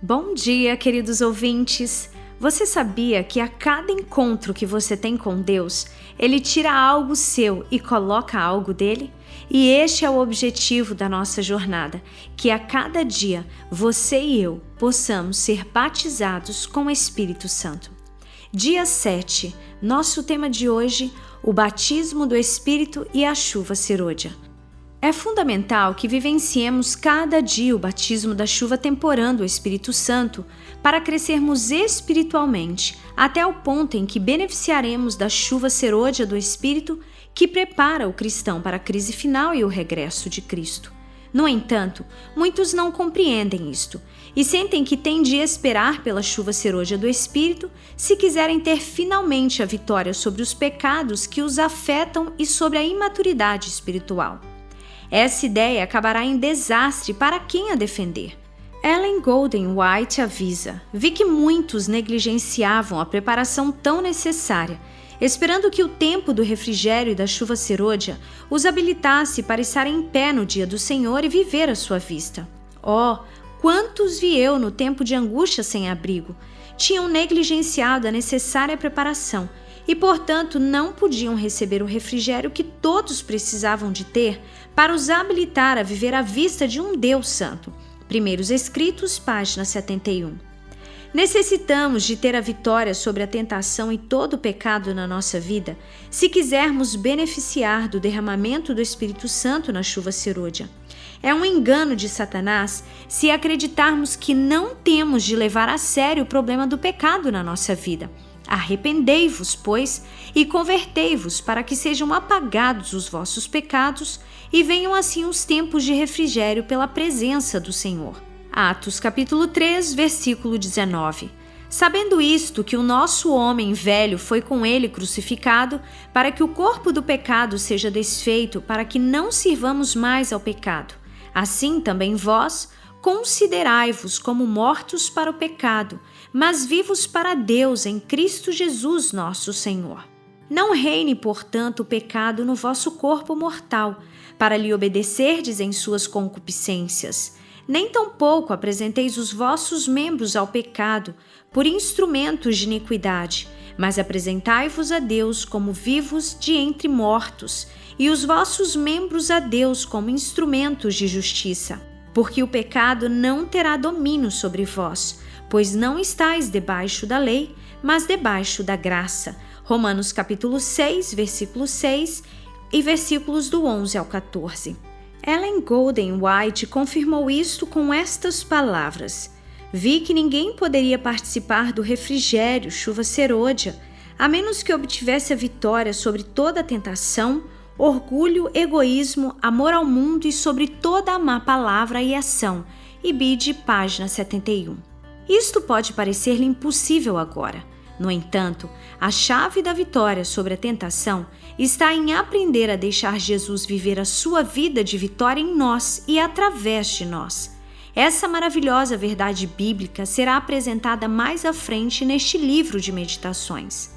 Bom dia, queridos ouvintes! Você sabia que a cada encontro que você tem com Deus, Ele tira algo seu e coloca algo dele? E este é o objetivo da nossa jornada, que a cada dia você e eu possamos ser batizados com o Espírito Santo. Dia 7, nosso tema de hoje, o batismo do Espírito e a chuva serôdia. É fundamental que vivenciemos cada dia o batismo da chuva temporã do Espírito Santo para crescermos espiritualmente até o ponto em que beneficiaremos da chuva serôdia do Espírito que prepara o cristão para a crise final e o regresso de Cristo. No entanto, muitos não compreendem isto e sentem que têm de esperar pela chuva serôdia do Espírito se quiserem ter finalmente a vitória sobre os pecados que os afetam e sobre a imaturidade espiritual. Essa ideia acabará em desastre para quem a defender. Ellen Golden White avisa: vi que muitos negligenciavam a preparação tão necessária, esperando que o tempo do refrigério e da chuva serôdia os habilitasse para estar em pé no dia do Senhor e viver à sua vista. Oh, quantos vi eu no tempo de angústia sem abrigo! Tinham negligenciado a necessária preparação e, portanto, não podiam receber o refrigério que todos precisavam de ter para os habilitar a viver à vista de um Deus Santo. Primeiros Escritos, página 71. Necessitamos de ter a vitória sobre a tentação e todo o pecado na nossa vida se quisermos beneficiar do derramamento do Espírito Santo na chuva serôdia. É um engano de Satanás se acreditarmos que não temos de levar a sério o problema do pecado na nossa vida. Arrependei-vos, pois, e convertei-vos para que sejam apagados os vossos pecados e venham assim os tempos de refrigério pela presença do Senhor. Atos capítulo 3, versículo 19. Sabendo isto, que o nosso homem velho foi com ele crucificado, para que o corpo do pecado seja desfeito, para que não sirvamos mais ao pecado. Assim também vós, considerai-vos como mortos para o pecado, mas vivos para Deus em Cristo Jesus nosso Senhor. Não reine, portanto, o pecado no vosso corpo mortal, para lhe obedecerdes em suas concupiscências. Nem tampouco apresenteis os vossos membros ao pecado, por instrumentos de iniquidade, mas apresentai-vos a Deus como vivos de entre mortos, e os vossos membros a Deus como instrumentos de justiça. Porque o pecado não terá domínio sobre vós, pois não estáis debaixo da lei, mas debaixo da graça. Romanos capítulo 6, versículo 6 e versículos do 11 ao 14. Ellen Golden White confirmou isto com estas palavras: vi que ninguém poderia participar do refrigério, chuva serôdia, a menos que obtivesse a vitória sobre toda a tentação, orgulho, egoísmo, amor ao mundo e sobre toda a má palavra e ação. Ibid, página 71. Isto pode parecer-lhe impossível agora. No entanto, a chave da vitória sobre a tentação está em aprender a deixar Jesus viver a sua vida de vitória em nós e através de nós. Essa maravilhosa verdade bíblica será apresentada mais à frente neste livro de meditações.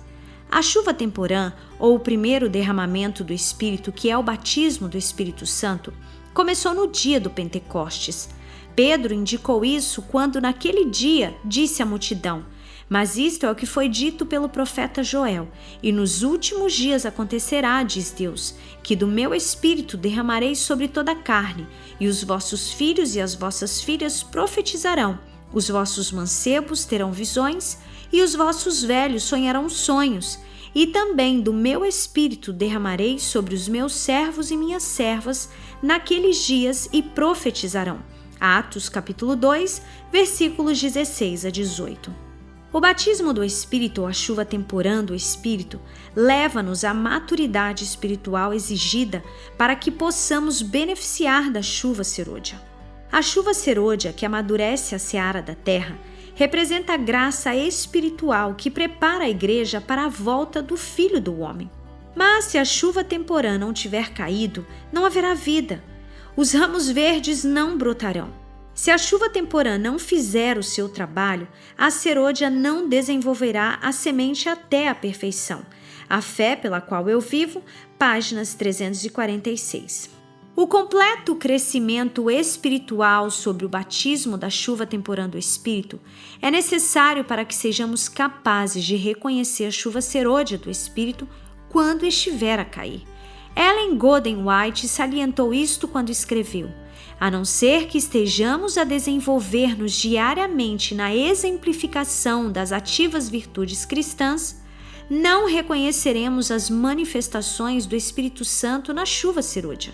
A chuva temporã, ou o primeiro derramamento do Espírito, que é o batismo do Espírito Santo, começou no dia do Pentecostes. Pedro indicou isso quando naquele dia disse à multidão: mas isto é o que foi dito pelo profeta Joel, e nos últimos dias acontecerá, diz Deus, que do meu Espírito derramarei sobre toda a carne, e os vossos filhos e as vossas filhas profetizarão, os vossos mancebos terão visões, e os vossos velhos sonharão sonhos, e também do meu Espírito derramarei sobre os meus servos e minhas servas naqueles dias e profetizarão. Atos capítulo 2, versículos 16 a 18. O batismo do Espírito ou a chuva temporã do Espírito leva-nos à maturidade espiritual exigida para que possamos beneficiar da chuva serôdia. A chuva serôdia, que amadurece a seara da terra, representa a graça espiritual que prepara a igreja para a volta do Filho do Homem. Mas se a chuva temporã não tiver caído, não haverá vida. Os ramos verdes não brotarão. Se a chuva temporã não fizer o seu trabalho, a serôdia não desenvolverá a semente até a perfeição. A fé pela qual eu vivo, páginas 346. O completo crescimento espiritual sobre o batismo da chuva temporã do Espírito é necessário para que sejamos capazes de reconhecer a chuva serôdia do Espírito quando estiver a cair. Ellen Golden White salientou isto quando escreveu: a não ser que estejamos a desenvolver-nos diariamente na exemplificação das ativas virtudes cristãs, não reconheceremos as manifestações do Espírito Santo na chuva serôdia.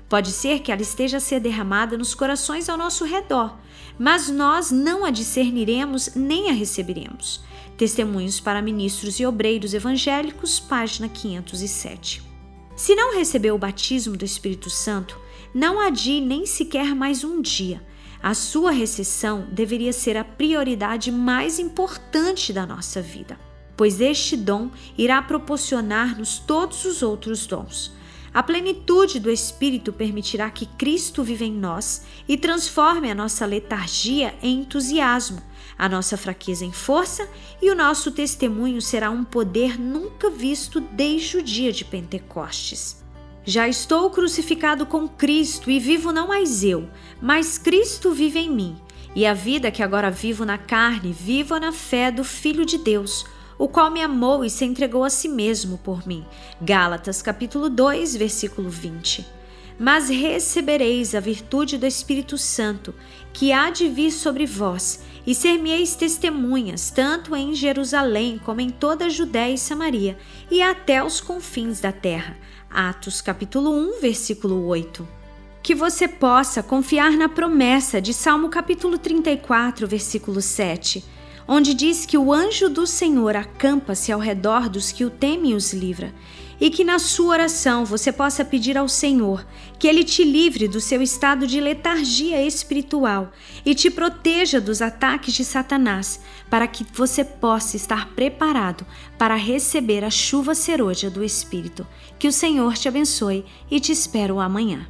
Pode ser que ela esteja a ser derramada nos corações ao nosso redor, mas nós não a discerniremos nem a receberemos. Testemunhos para Ministros e Obreiros Evangélicos, página 507. Se não recebeu o batismo do Espírito Santo, não adie nem sequer mais um dia. A sua recepção deveria ser a prioridade mais importante da nossa vida, pois este dom irá proporcionar-nos todos os outros dons. A plenitude do Espírito permitirá que Cristo viva em nós e transforme a nossa letargia em entusiasmo, a nossa fraqueza em força, e o nosso testemunho será um poder nunca visto desde o dia de Pentecostes. Já estou crucificado com Cristo e vivo não mais eu, mas Cristo vive em mim. E a vida que agora vivo na carne, vivo na fé do Filho de Deus, o qual me amou e se entregou a si mesmo por mim. Gálatas capítulo 2, versículo 20. Mas recebereis a virtude do Espírito Santo, que há de vir sobre vós, e ser-me-eis testemunhas, tanto em Jerusalém como em toda a Judéia e Samaria, e até os confins da terra. Atos capítulo 1, versículo 8. Que você possa confiar na promessa de Salmo capítulo 34, versículo 7, onde diz que o anjo do Senhor acampa-se ao redor dos que o temem e os livra, e que na sua oração você possa pedir ao Senhor que Ele te livre do seu estado de letargia espiritual e te proteja dos ataques de Satanás, para que você possa estar preparado para receber a chuva serôdia do Espírito. Que o Senhor te abençoe e te espero amanhã.